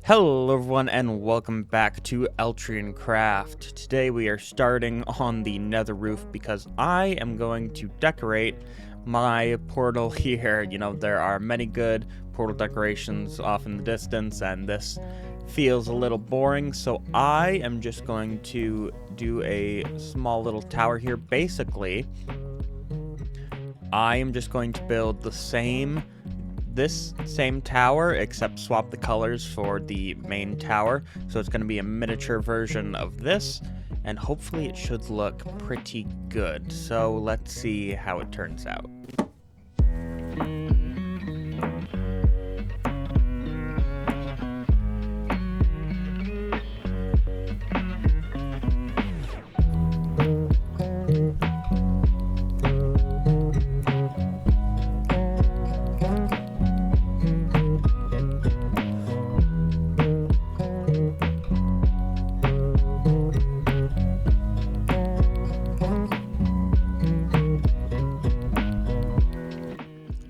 Hello everyone and welcome back to Eltriancraft. Today we are starting on the nether roof because I am going to decorate my portal here. You know, there are many good portal decorations off in the distance and this feels a little boring, so I am just going to do a small little tower here. Basically, I am just going to build this same tower, except swap the colors for the main tower. So it's going to be a miniature version of this, and hopefully it should look pretty good. So let's see how it turns out.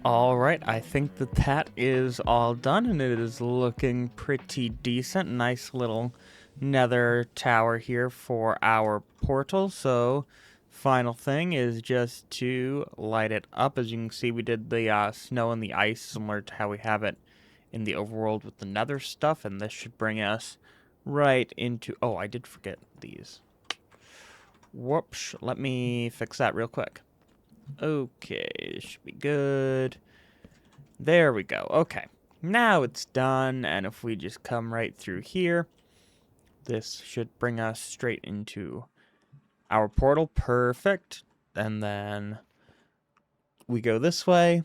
Alright, I think that is all done, and it is looking pretty decent. Nice little nether tower here for our portal. So, final thing is just to light it up. As you can see, we did the snow and the ice, similar to how we have it in the overworld with the nether stuff, and this should bring us right into... Oh, I did forget these. Whoops, let me fix that real quick. Okay, should be good. There we go. Okay, now it's done, and if we just come right through here, this should bring us straight into our portal. Perfect. And then we go this way,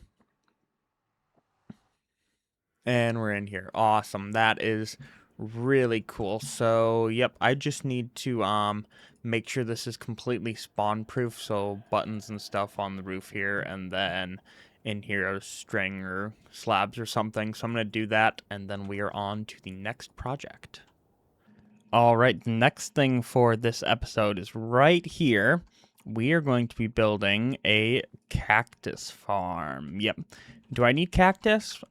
and we're in here. Awesome. That is really cool. So, yep, I just need to make sure this is completely spawn proof, so buttons and stuff on the roof here, and then in here a string or slabs or something. So I'm going to do that, and then we are on to the next project. Alright, the next thing for this episode is right here. We are going to be building a cactus farm. Yep. Do I need cactus?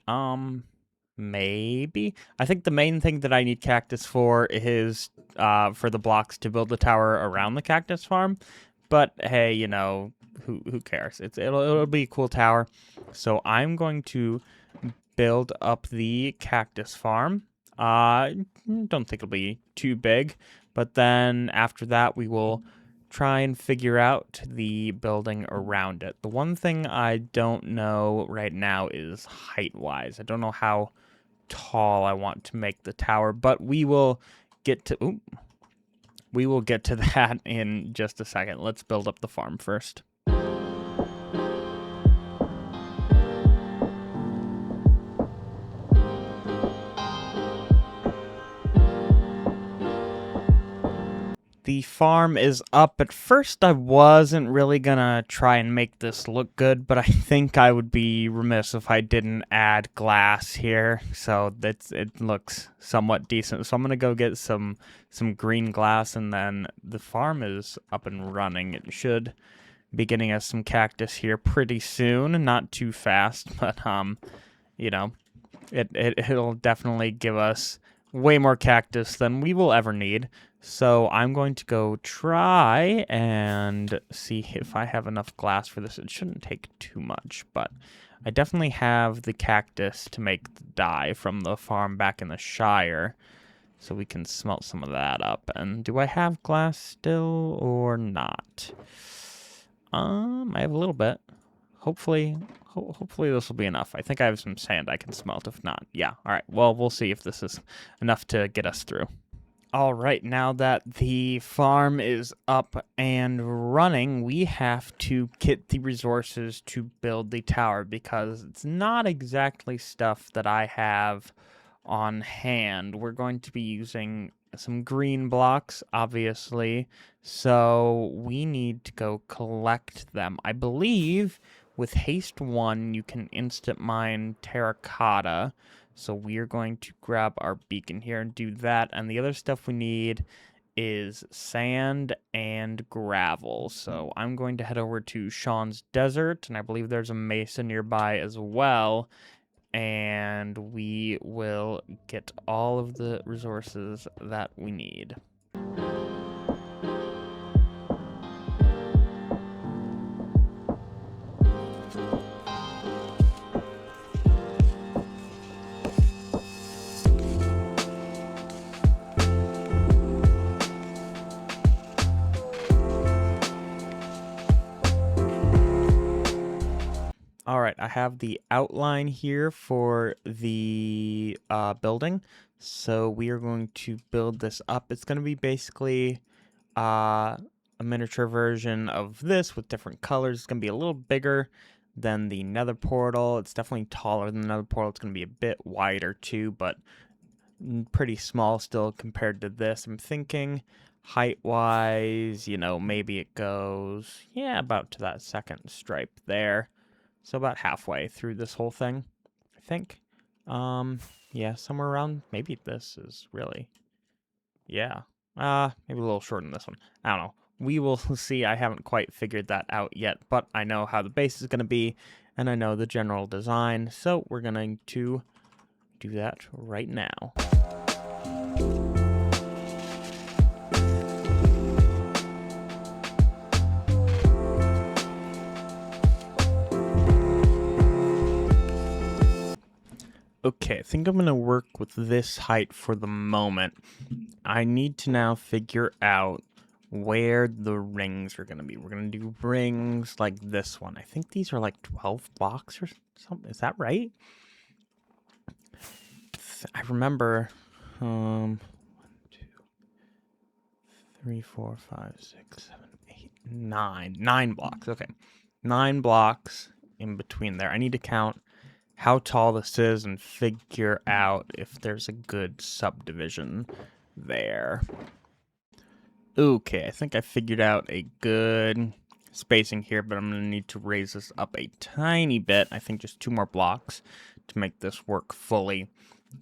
Maybe. I think the main thing that I need cactus for is for the blocks to build the tower around the cactus farm. But hey, you know, who cares? It'll be a cool tower. So I'm going to build up the cactus farm. Don't think it'll be too big, but then after that we will try and figure out the building around it. The one thing I don't know right now is height-wise. I don't know how tall I want to make the tower, but we will get to that in just a second. Let's build up the farm first. The farm is up. At first, I wasn't really gonna try and make this look good, but I think I would be remiss if I didn't add glass here, so it looks somewhat decent. So I'm gonna go get some green glass, and then the farm is up and running. It should be getting us some cactus here pretty soon. Not too fast, but you know, it'll definitely give us way more cactus than we will ever need. So I'm going to go try and see if I have enough glass for this. It shouldn't take too much, but I definitely have the cactus to make the dye from the farm back in the Shire. So we can smelt some of that up. And do I have glass still or not? I have a little bit. Hopefully this will be enough. I think I have some sand I can smelt. If not, yeah. All right. Well, we'll see if this is enough to get us through. All right, now that the farm is up and running, we have to get the resources to build the tower because it's not exactly stuff that I have on hand. We're going to be using some green blocks, obviously, so we need to go collect them. I believe with Haste 1, you can instant mine terracotta. So we are going to grab our beacon here and do that. And the other stuff we need is sand and gravel. So I'm going to head over to Sean's Desert, and I believe there's a mesa nearby as well. and we will get all of the resources that we need. All right, I have the outline here for the building. So we are going to build this up. It's going to be basically a miniature version of this with different colors. It's going to be a little bigger than the nether portal. It's definitely taller than the nether portal. It's going to be a bit wider too, but pretty small still compared to this. I'm thinking height-wise, you know, maybe it goes, yeah, about to that second stripe there. So about halfway through this whole thing, I think. Yeah, somewhere around, maybe this is really, yeah. Maybe a little shorter than this one. I don't know. We will see. I haven't quite figured that out yet, but I know how the base is going to be, and I know the general design, so we're going to do that right now. Okay, I think I'm going to work with this height for the moment. I need to now figure out where the rings are going to be. We're going to do rings like this one. I think these are like 12 blocks or something. Is that right? I remember 1, 2, 3, 4, 5, 6, 7, 8, 9. 9 blocks. Okay. 9 blocks in between there. I need to count how tall this is and figure out if there's a good subdivision there. Okay, I think I figured out a good spacing here, but I'm going to need to raise this up a tiny bit. I think just 2 more blocks to make this work fully.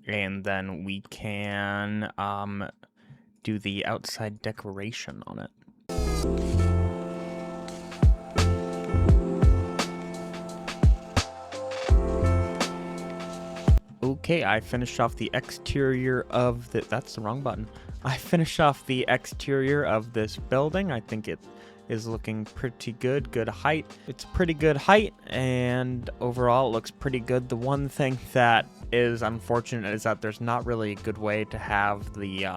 And then we can do the outside decoration on it. Okay, I finished off the exterior of the... That's the wrong button. I finished off the exterior of this building. I think it is looking pretty good. Good height. It's pretty good height, and overall it looks pretty good. The one thing that is unfortunate is that there's not really a good way to have the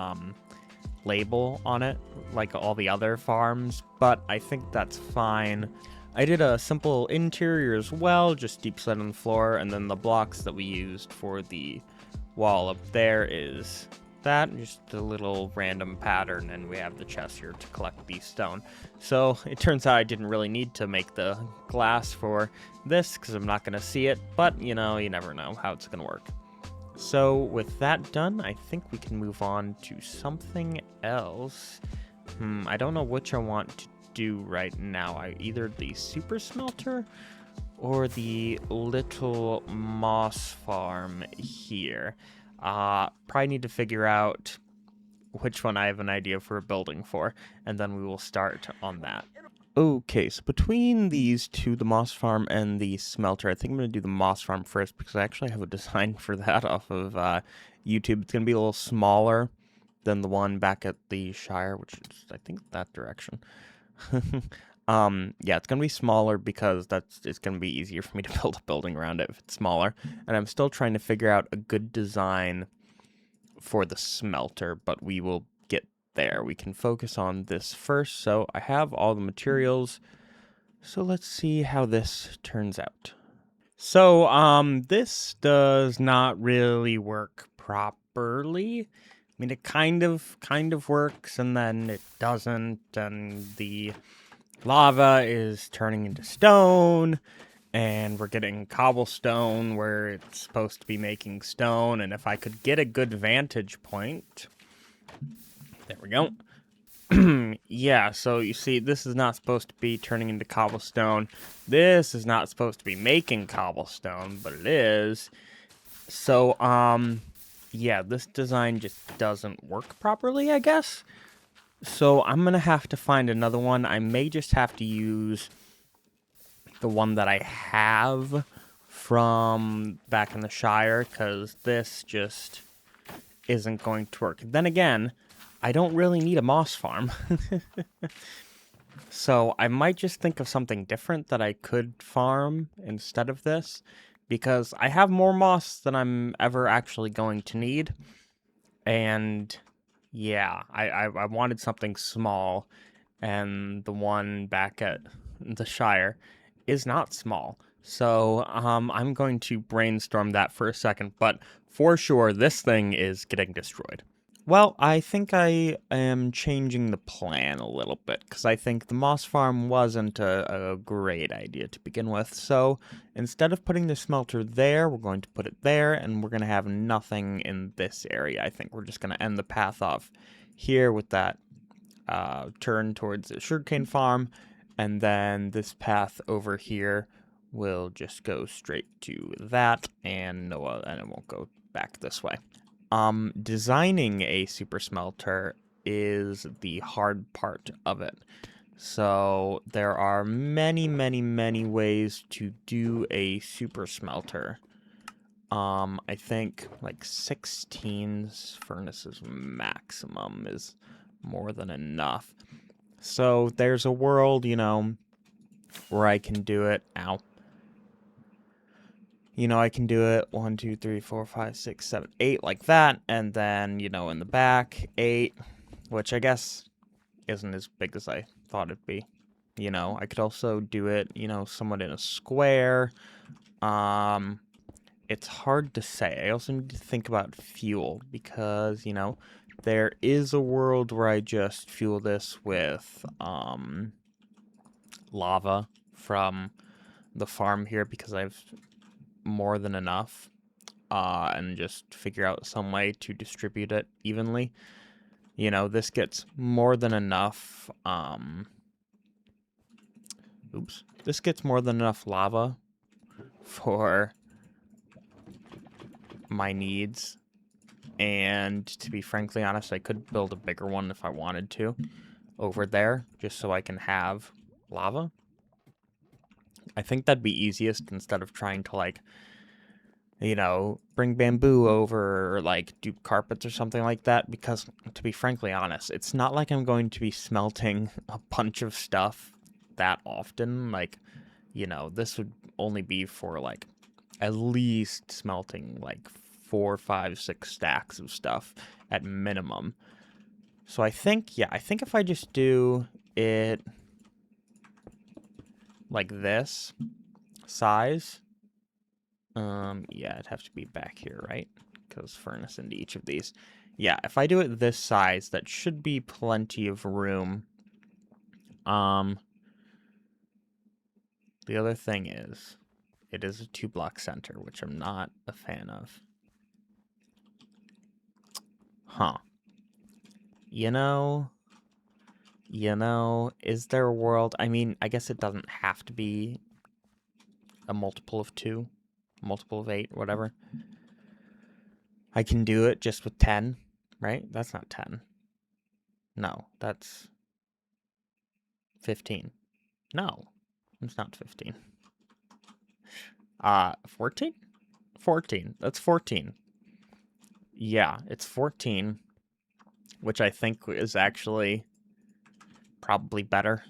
label on it like all the other farms, but I think that's fine. I did a simple interior as well, just deep slate on the floor, and then the blocks that we used for the wall up there is that, just a little random pattern, and we have the chest here to collect the stone. So it turns out I didn't really need to make the glass for this, because I'm not going to see it, but you know, you never know how it's going to work. So with that done, I think we can move on to something else. I don't know which I want to do right now. Either the super smelter or the little moss farm here. Probably need to figure out which one I have an idea for a building for, and then we will start on that. Okay, so between these two, the moss farm and the smelter, I think I'm going to do the moss farm first because I actually have a design for that off of YouTube. It's going to be a little smaller than the one back at the Shire, which is, I think, that direction. Yeah, it's gonna be smaller because it's gonna be easier for me to build a building around it if it's smaller. And I'm still trying to figure out a good design for the smelter, but we will get there. We can focus on this first. So I have all the materials. So let's see how this turns out. So this does not really work properly. I mean, it kind of works, and then it doesn't, and the lava is turning into stone, and we're getting cobblestone where it's supposed to be making stone, and if I could get a good vantage point... There we go. Yeah, so you see, this is not supposed to be turning into cobblestone. This is not supposed to be making cobblestone, but it is. So, yeah, this design just doesn't work properly, I guess. So I'm going to have to find another one. I may just have to use the one that I have from back in the Shire, because this just isn't going to work. Then again, I don't really need a moss farm. So I might just think of something different that I could farm instead of this, because I have more moss than I'm ever actually going to need. And yeah, I wanted something small, and the one back at the Shire is not small. So I'm going to brainstorm that for a second, but for sure this thing is getting destroyed. Well, I think I am changing the plan a little bit, because I think the moss farm wasn't a great idea to begin with. So instead of putting the smelter there, we're going to put it there, and we're going to have nothing in this area. I think we're just going to end the path off here with that turn towards the sugarcane farm, and then this path over here will just go straight to that, and it won't go back this way. Designing a super smelter is the hard part of it. So there are many, many, many ways to do a super smelter. I think like 16 furnaces maximum is more than enough. So there's a world, where I can do it. Ow. I can do it 1, 2, 3, 4, 5, 6, 7, 8 like that, and then, in the back, 8, which I guess isn't as big as I thought it'd be. I could also do it, somewhat in a square. It's hard to say. I also need to think about fuel, because, there is a world where I just fuel this with, lava from the farm here, because I've more than enough, and just figure out some way to distribute it evenly. This gets more than enough, this gets more than enough lava for my needs, and to be frankly honest, I could build a bigger one if I wanted to over there, just so I can have lava. I think that'd be easiest, instead of trying to, bring bamboo over, or, do carpets or something like that, because, to be frankly honest, it's not like I'm going to be smelting a bunch of stuff that often. This would only be for, at least smelting, 4, 5, 6 stacks of stuff at minimum. So I think if I just do it like this size, yeah, it'd have to be back here, right? Because furnace into each of these. Yeah, if I do it this size, that should be plenty of room. The other thing is, it is a 2-block center, which I'm not a fan of. Huh. Is there a world? I mean, I guess it doesn't have to be a multiple of 2, multiple of 8, whatever. I can do it just with 10, right? That's not 10. No, that's 15. No, it's not 15. 14? 14. That's 14. Yeah, it's 14, which I think is actually probably better,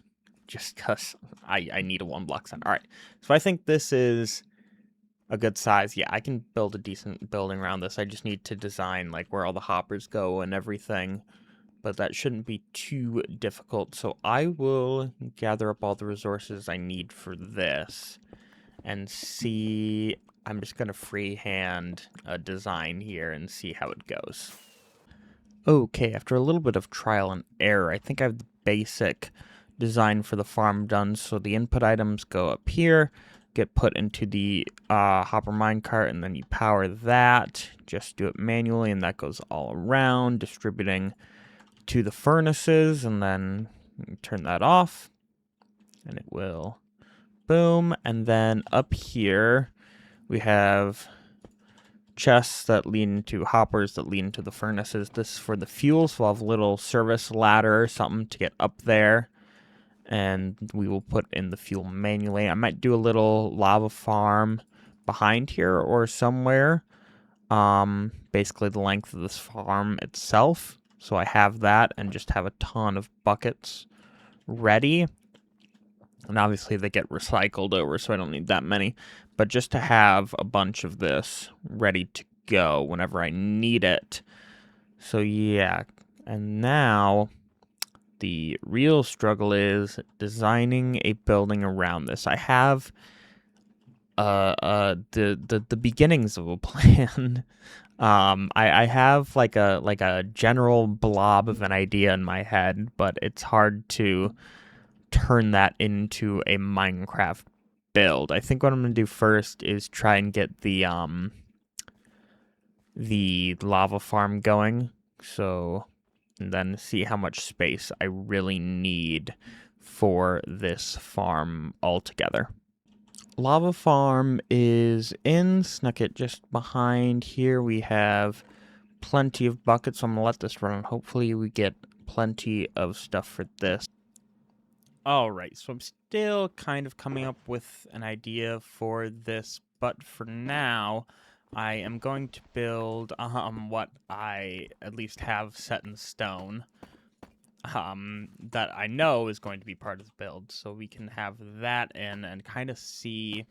just because I need a 1-block center. All right, so I think this is a good size. Yeah, I can build a decent building around this. I just need to design where all the hoppers go and everything, but that shouldn't be too difficult. So I will gather up all the resources I need for this and see. I'm just going to freehand a design here and see how it goes. Okay, after a little bit of trial and error, I think I have the basic design for the farm done. So the input items go up here, get put into the hopper minecart, and then you power that. Just do it manually, and that goes all around, distributing to the furnaces, and then turn that off, and it will boom. And then up here, we have chests that lead into hoppers that lead into the furnaces. This is for the fuel, so I'll have a little service ladder or something to get up there, and we will put in the fuel manually. I might do a little lava farm behind here or somewhere. Basically the length of this farm itself. So I have that and just have a ton of buckets ready. And obviously they get recycled over, so I don't need that many. But just to have a bunch of this ready to go whenever I need it. So yeah, and now the real struggle is designing a building around this. I have the beginnings of a plan. I have like a general blob of an idea in my head, but it's hard to turn that into a Minecraft build. I think what I'm gonna do first is try and get the lava farm going, so and then see how much space I really need for this farm altogether. Lava farm is in Snucket, just behind here. We have plenty of buckets, so I'm gonna let this run. Hopefully we get plenty of stuff for this. Alright, so I'm still kind of coming up with an idea for this, but for now, I am going to build what I at least have set in stone that I know is going to be part of the build, so we can have that in and kind of see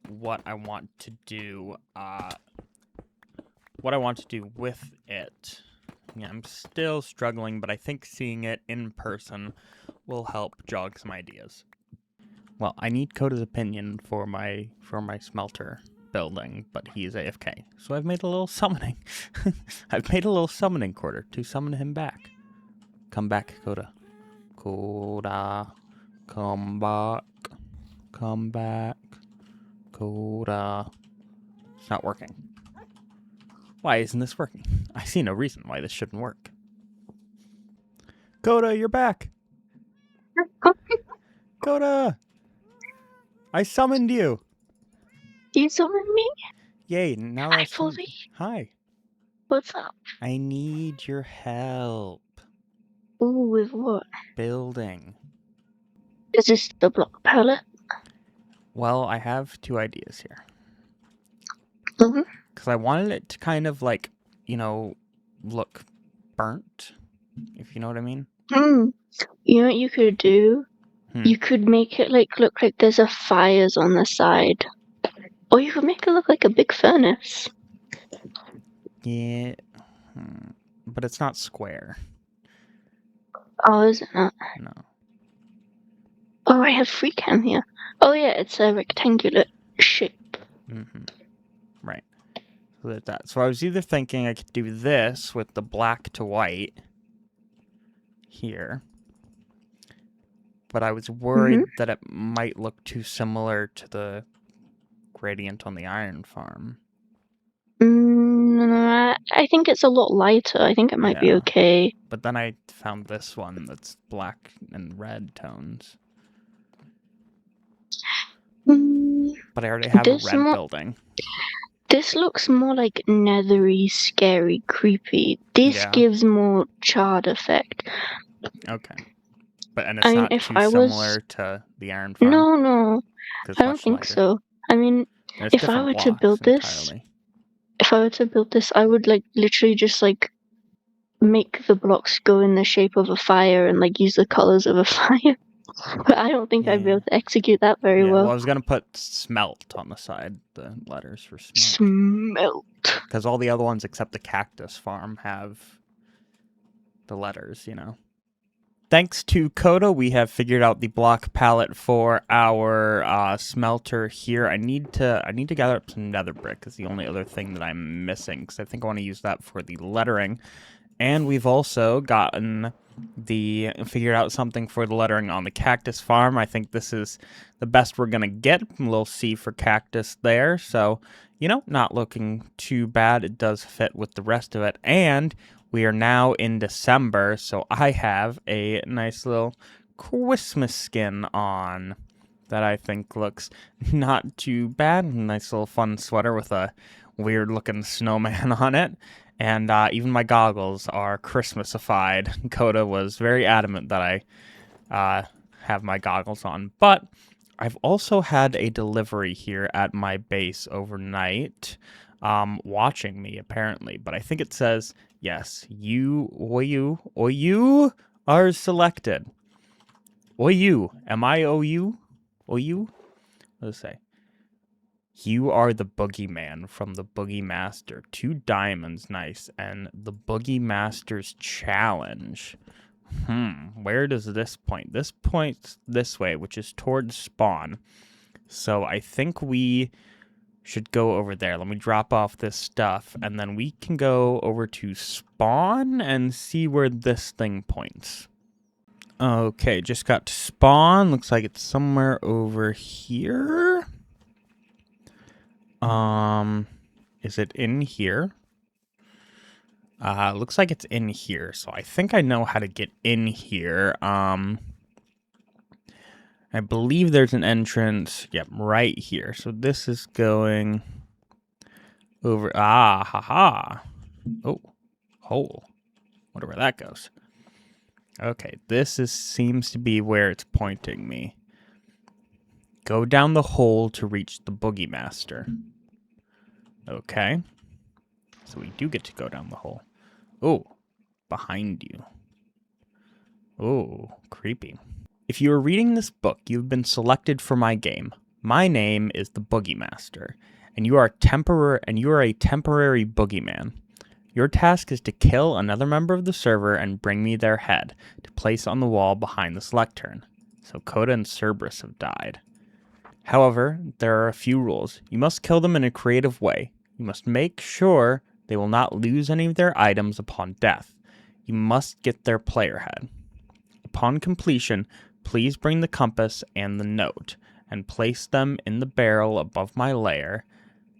what I want to do with it. Yeah, I'm still struggling, but I think seeing it in person will help jog some ideas. Well, I need Coda's opinion for my smelter building, but he's AFK. So I've made a little summoning. I've made a little summoning quarter to summon him back. Come back, Coda. Coda. Come back. Come back. Coda. It's not working. Why isn't this working? I see no reason why this shouldn't work. Coda, you're back. Coda! I summoned you. You summoned me? Yay, now Hi, I summoned you. Fully. Hi. What's up? I need your help. Ooh, with what? Building. Is this the block palette? Well, I have two ideas here. Mm-hmm. Because I wanted it to kind of like, you know, look burnt, if you know what I mean. You know what you could do? Hmm. You could make it like look like there's a fires on the side. Or you could make it look like a big furnace. Yeah. But it's not square. Oh, is it not? No. Oh, I have free cam here. Oh yeah, it's a rectangular shape. Mm-hmm. Right. So there's that. So I was either thinking I could do this with the black to white here. But I was worried that it might look too similar to the gradient on the iron farm. I think it's a lot lighter. I think it might be okay. But then I found this one that's black and red tones. But I already have a red building. This looks more like nethery, scary, creepy. This gives more charred effect. Okay. But and it's not too similar to the iron farm? No. I don't think so. I mean, if I were to build this, I would like literally just like make the blocks go in the shape of a fire and like use the colors of a fire. But I don't think I'd be able to execute that very well. Well, I was gonna put smelt on the side, the letters for smelt. Smelt. Because all the other ones except the cactus farm have the letters, you know. Thanks to Coda, we have figured out the block palette for our smelter here. I need to gather up some nether brick is the only other thing that I'm missing, because I think I want to use that for the lettering. And we've also figured out something for the lettering on the cactus farm. I think this is the best we're gonna get. A little C for cactus there. So, you know, not looking too bad. It does fit with the rest of it. And we are now in December, so I have a nice little Christmas skin on that I think looks not too bad. Nice little fun sweater with a weird looking snowman on it. And even my goggles are Christmasified. Coda was very adamant that I have my goggles on. But I've also had a delivery here at my base overnight, watching me apparently, but I think it says, yes, you are selected. Am I OU? OU? What does it say? You are the boogeyman from the Boogey Master. 2 diamonds, nice. And the Boogey Master's challenge. Where does this point? This points this way, which is towards spawn. So I think we should go over there. Let me drop off this stuff, and then we can go over to spawn and see where this thing points. Okay, just got to spawn. Looks like it's somewhere over here. Is it in here? Looks like it's in here, so I think I know how to get in here. I believe there's an entrance, yep, right here. So this is going over, haha. Oh, hole. Wonder where that goes. Okay, this seems to be where it's pointing me. Go down the hole to reach the Boogey Master. Okay. So we do get to go down the hole. Oh, behind you. Oh, creepy. If you are reading this book, you've been selected for my game. My name is the Boogey Master, and you are a temporary boogeyman. Your task is to kill another member of the server and bring me their head to place on the wall behind this lectern. So Coda and Cerberus have died. However, there are a few rules. You must kill them in a creative way. You must make sure they will not lose any of their items upon death. You must get their player head. Upon completion, please bring the compass and the note, and place them in the barrel above my lair.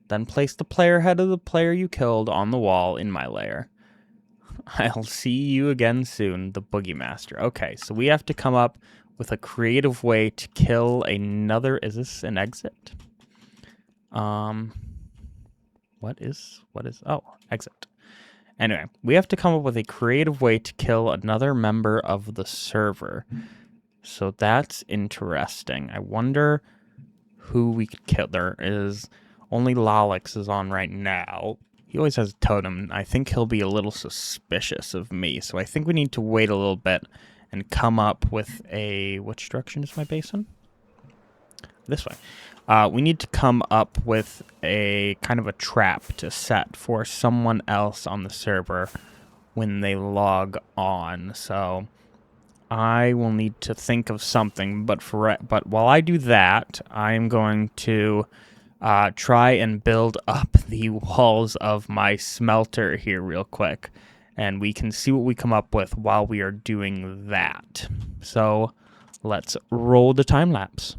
Then place the player head of the player you killed on the wall in my lair. I'll see you again soon, the Boogey Master. Okay, so we have to come up with a creative way to kill another... Is this an exit? What is... Oh, exit. Anyway, we have to come up with a creative way to kill another member of the server. So that's interesting. I wonder who we could kill. There is... Only Lalix is on right now. He always has a totem. I think he'll be a little suspicious of me. So I think we need to wait a little bit and come up with a... Which direction is my base in? This way. We need to come up with a kind of a trap to set for someone else on the server when they log on. So I will need to think of something. But while I do that, I am going to try and build up the walls of my smelter here real quick. And we can see what we come up with while we are doing that. So let's roll the time lapse.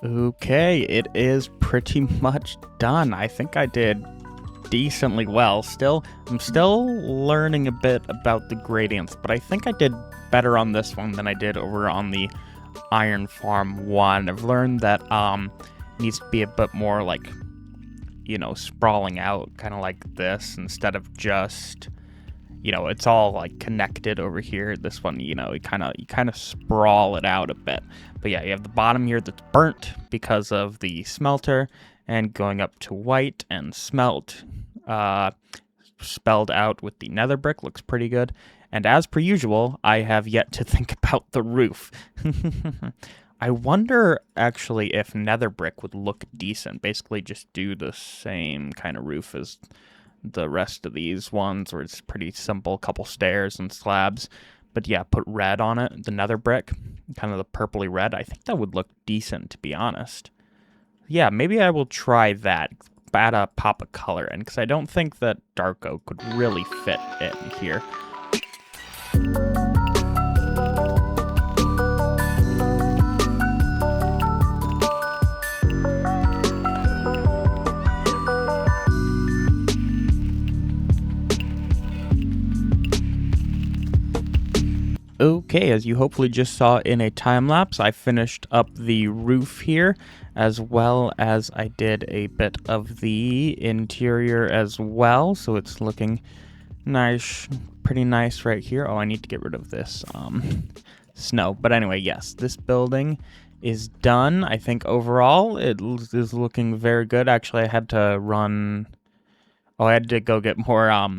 Okay, it is pretty much done. I think I did decently well. I'm still learning a bit about the gradients, but I think I did better on this one than I did over on the Iron Farm 1. I've learned that it needs to be a bit more like, sprawling out, kind of like this, instead of just, it's all like connected over here. This one, you kind of sprawl it out a bit. But yeah, you have the bottom here that's burnt because of the smelter, and going up to white and smelt, spelled out with the nether brick, looks pretty good. And as per usual, I have yet to think about the roof. I wonder actually if nether brick would look decent. Basically just do the same kind of roof as the rest of these ones, where it's pretty simple, couple stairs and slabs. But yeah, put red on it, the nether brick, kind of the purpley red. I think that would look decent, to be honest. Yeah, maybe I will try that. Add a pop of color in, because I don't think that dark oak could really fit in here. Okay, as you hopefully just saw in a time-lapse, I finished up the roof here, as well as I did a bit of the interior as well, so it's looking nice, pretty nice right here. Oh, I need to get rid of this snow. But anyway, yes, this building is done. I think overall it is looking very good. Actually, I had to run... Oh, I had to go get more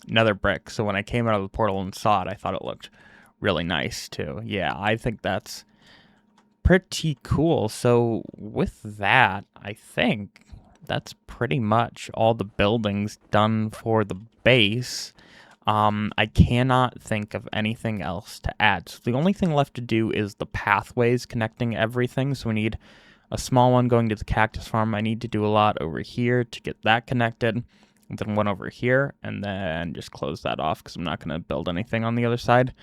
nether brick, so when I came out of the portal and saw it, I thought it looked really nice too. Yeah, I think that's pretty cool. So with that, I think that's pretty much all the buildings done for the base. I cannot think of anything else to add. So the only thing left to do is the pathways connecting everything. So we need a small one going to the cactus farm. I need to do a lot over here to get that connected. And then one over here, and then just close that off because I'm not going to build anything on the other side.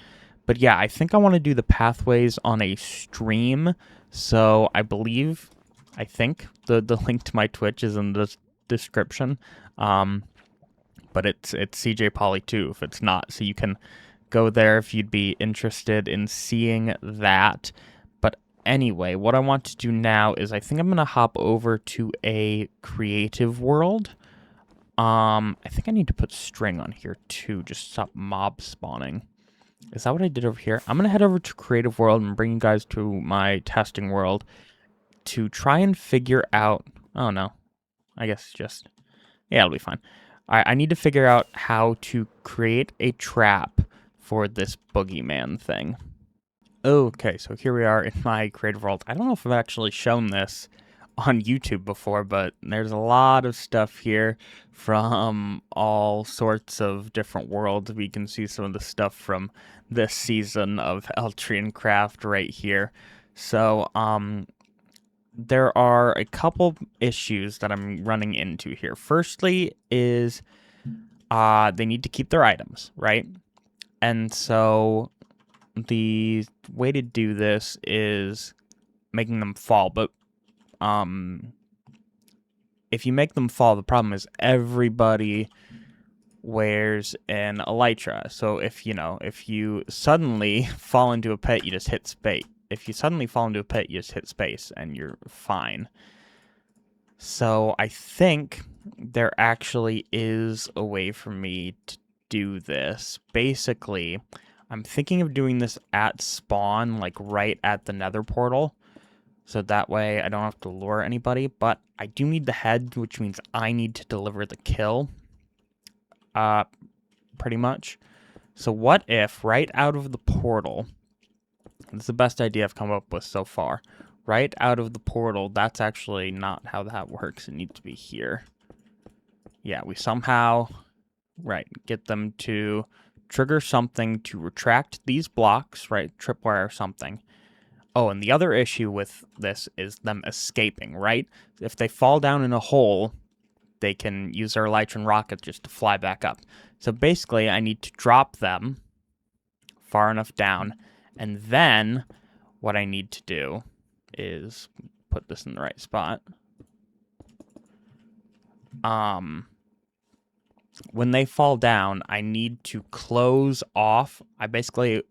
But yeah, I think I want to do the pathways on a stream. So I think the link to my Twitch is in the description. But it's CJ Poly 2 if it's not. So you can go there if you'd be interested in seeing that. But anyway, what I want to do now is I think I'm going to hop over to a creative world. I think I need to put string on here too, just stop mob spawning. Is that what I did over here? I'm going to head over to Creative World and bring you guys to my testing world to try and figure out... Oh, no. I guess just... Yeah, it'll be fine. I need to figure out how to create a trap for this boogeyman thing. Okay, so here we are in my Creative World. I don't know if I've actually shown this on YouTube before, but there's a lot of stuff here from all sorts of different worlds. We can see some of the stuff from this season of Eltriancraft right here. So, there are a couple issues that I'm running into here. Firstly is they need to keep their items, right? And so the way to do this is making them fall, but if you make them fall, the problem is everybody wears an elytra. So if you suddenly fall into a pit, you just hit space. If you suddenly fall into a pit, you just hit space and you're fine. So I think there actually is a way for me to do this. Basically, I'm thinking of doing this at spawn, like right at the nether portal. So that way I don't have to lure anybody, but I do need the head, which means I need to deliver the kill. Pretty much. So what if right out of the portal, it's the best idea I've come up with so far, right out of the portal, that's actually not how that works. It needs to be here. Yeah, we somehow, right, get them to trigger something to retract these blocks, right, tripwire or something. Oh, and the other issue with this is them escaping, right? If they fall down in a hole, they can use their elytron rocket just to fly back up. So basically, I need to drop them far enough down, and then what I need to do is put this in the right spot. When they fall down, I need to close off. I basically...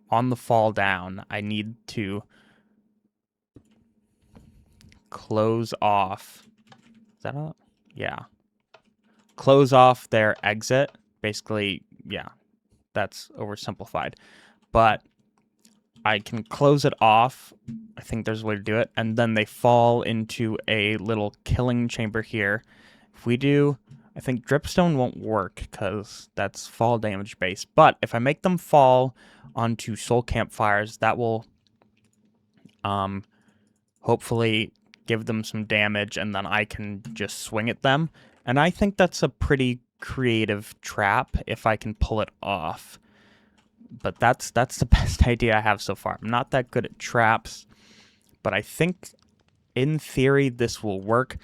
On the fall down, I need to close off. Is that all? Yeah. Close off their exit. Basically, yeah, that's oversimplified. But I can close it off. I think there's a way to do it. And then they fall into a little killing chamber here. If we do... I think dripstone won't work because that's fall damage based. But if I make them fall onto soul campfires, that will hopefully give them some damage, and then I can just swing at them. And I think that's a pretty creative trap if I can pull it off. But that's the best idea I have so far. I'm not that good at traps, but I think in theory this will work.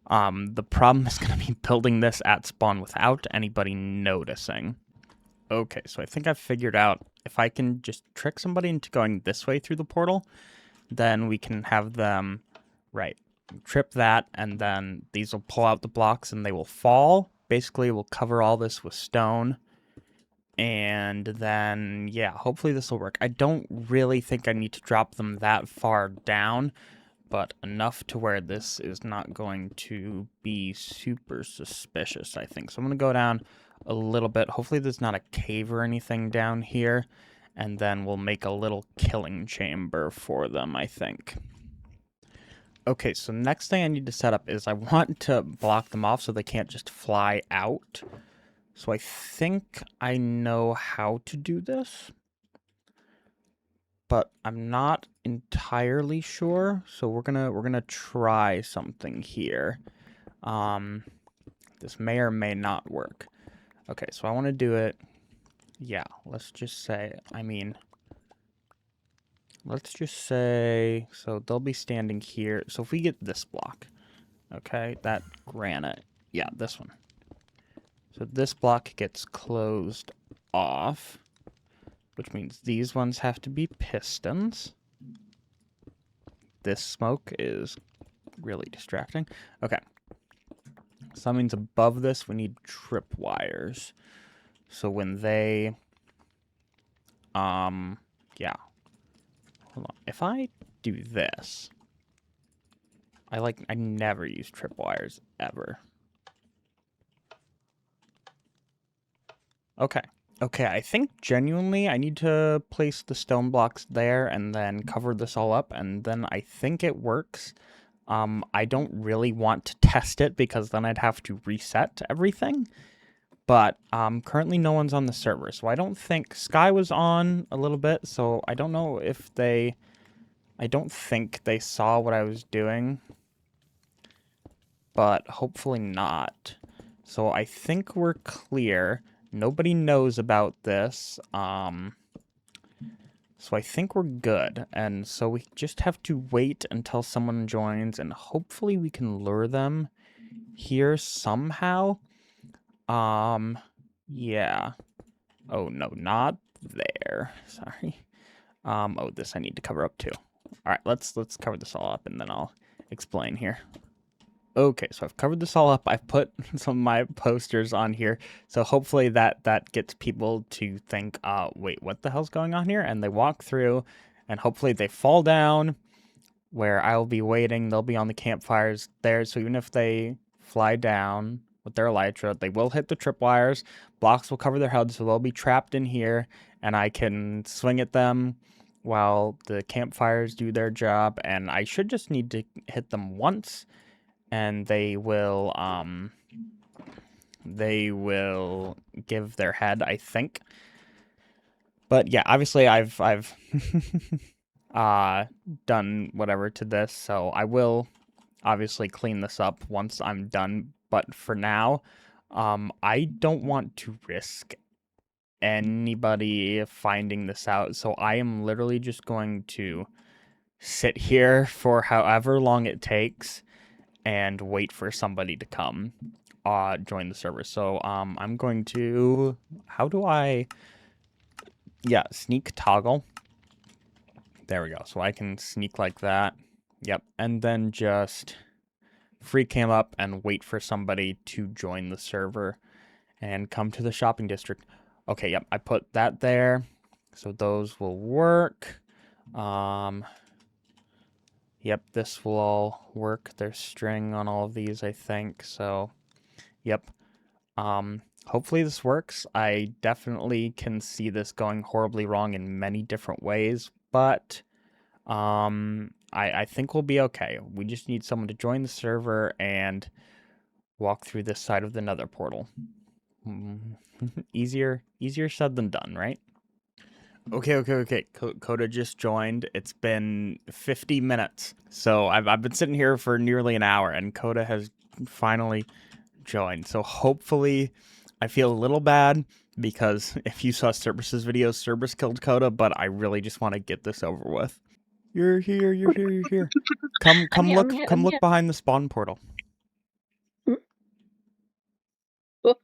The problem is going to be building this at spawn without anybody noticing. Okay, so I think I've figured out if I can just trick somebody into going this way through the portal, then we can have them, right, trip that, and then these will pull out the blocks and they will fall. Basically, we'll cover all this with stone, And then, yeah, hopefully this will work. I don't really think I need to drop them that far down, but enough to where this is not going to be super suspicious, I think. So I'm going to go down a little bit. Hopefully there's not a cave or anything down here. And then we'll make a little killing chamber for them, I think. Okay, so next thing I need to set up is I want to block them off so they can't just fly out. So I think I know how to do this, but I'm not entirely sure. So we're gonna try something here. This may or may not work. Okay, so I want to do it. Yeah, let's just say. Let's just say. So they'll be standing here. So if we get this block, okay, that granite. Yeah, this one. So this block gets closed off, which means these ones have to be pistons. This smoke is really distracting. Okay. So that means above this we need tripwires. So when they, yeah. Hold on. If I do this, I never use tripwires ever. Okay. Okay, I think genuinely I need to place the stone blocks there and then cover this all up, and then I think it works. I don't really want to test it because then I'd have to reset everything. But currently no one's on the server, so I don't think Sky was on a little bit, so I don't know if they... I don't think they saw what I was doing, but hopefully not. So I think we're clear. Nobody knows about this, so I think we're good. And so we just have to wait until someone joins, and hopefully we can lure them here somehow. Yeah. Oh, no, not there. Sorry. Oh, this I need to cover up too. All right, let's cover this all up, and then I'll explain here. Okay, so I've covered this all up. I've put some of my posters on here, so hopefully that gets people to think, wait, what the hell's going on here? And they walk through, and hopefully they fall down where I'll be waiting. They'll be on the campfires there, so even if they fly down with their elytra, they will hit the tripwires. Blocks will cover their heads, so they'll be trapped in here, and I can swing at them while the campfires do their job, and I should just need to hit them once, and they will give their head, I think. But yeah, obviously I've done whatever to this, so I will obviously clean this up once I'm done. But for now, I don't want to risk anybody finding this out, so I am literally just going to sit here for however long it takes and wait for somebody to come join the server. So I'm going to, how do I, yeah, sneak toggle. There we go. So I can sneak like that. Yep. And then just free cam up and wait for somebody to join the server and come to the shopping district. Okay, yep, I put that there. So those will work. Yep, this will all work. There's string on all of these, I think. So, yep. Hopefully this works. I definitely can see this going horribly wrong in many different ways, but I think we'll be okay. We just need someone to join the server and walk through this side of the nether portal. Easier said than done, right? Okay. Coda just joined. It's been 50 minutes. So I've been sitting here for nearly an hour, and Coda has finally joined. So hopefully, I feel a little bad because if you saw Cerberus's video, Cerberus killed Coda, but I really just want to get this over with. You're here. Come look behind the spawn portal. What?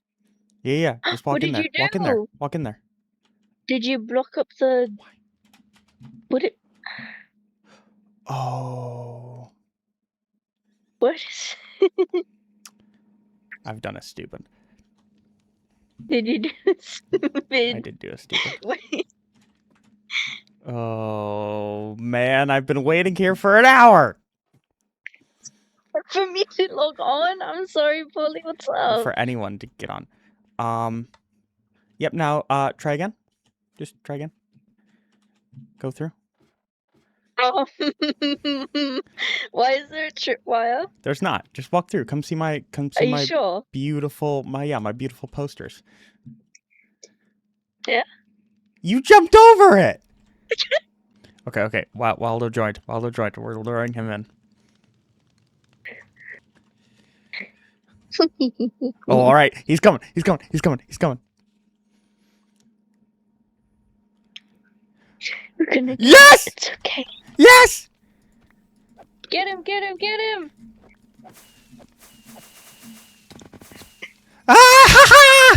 Yeah. Just walk in there. Walk in there. Did you block up the... Would it... Oh. What? I've done a stupid. Did you do stupid? I did do a stupid. Wait. Oh, man, I've been waiting here for an hour! For me to log on? I'm sorry, Polly, what's up? For anyone to get on. Yep, now, try again. Just try again. Go through. Oh. Why is there a tripwire? There's not. Just walk through. Come see my sure? beautiful my beautiful posters. Yeah. You jumped over it. Okay. Waldo joined. We're luring him in. Oh, all right. He's coming. We're gonna get Yes! Him. It's okay. Yes! Get him! Ah!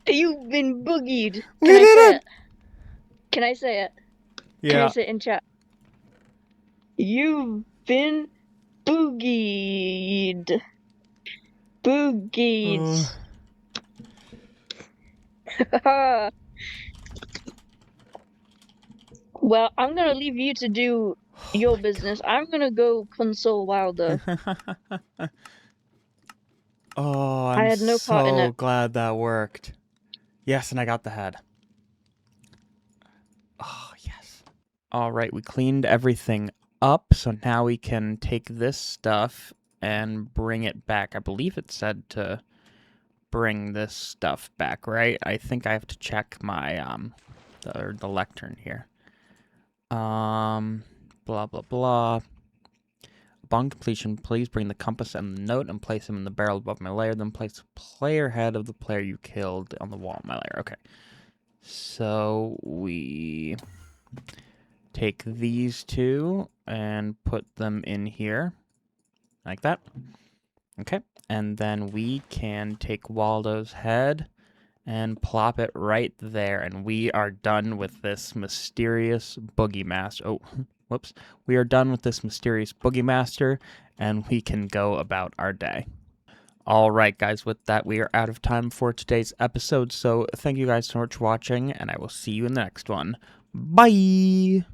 You've been boogied. We did it. Can I say it? Yeah. Can I say it in chat? You've been boogied. Boogied. Well, I'm gonna leave you to do your business. I'm gonna go console Wilder. Oh, I had no part in it. Glad that worked. Yes, and I got the head. Oh, yes. All right, we cleaned everything up, so now we can take this stuff and bring it back. I believe it said to bring this stuff back, right? I think I have to check my the lectern here. Blah blah blah. Upon completion, please bring the compass and the note and place them in the barrel above my layer. Then place the player head of the player you killed on the wall of my layer. Okay. So we take these two and put them in here. Like that. Okay. And then we can take Waldo's head and plop it right there. And we are done with this mysterious boogie master. Oh, whoops. We are done with this mysterious boogie master, and we can go about our day. All right, guys, with that, we are out of time for today's episode. So thank you guys so much for watching, and I will see you in the next one. Bye!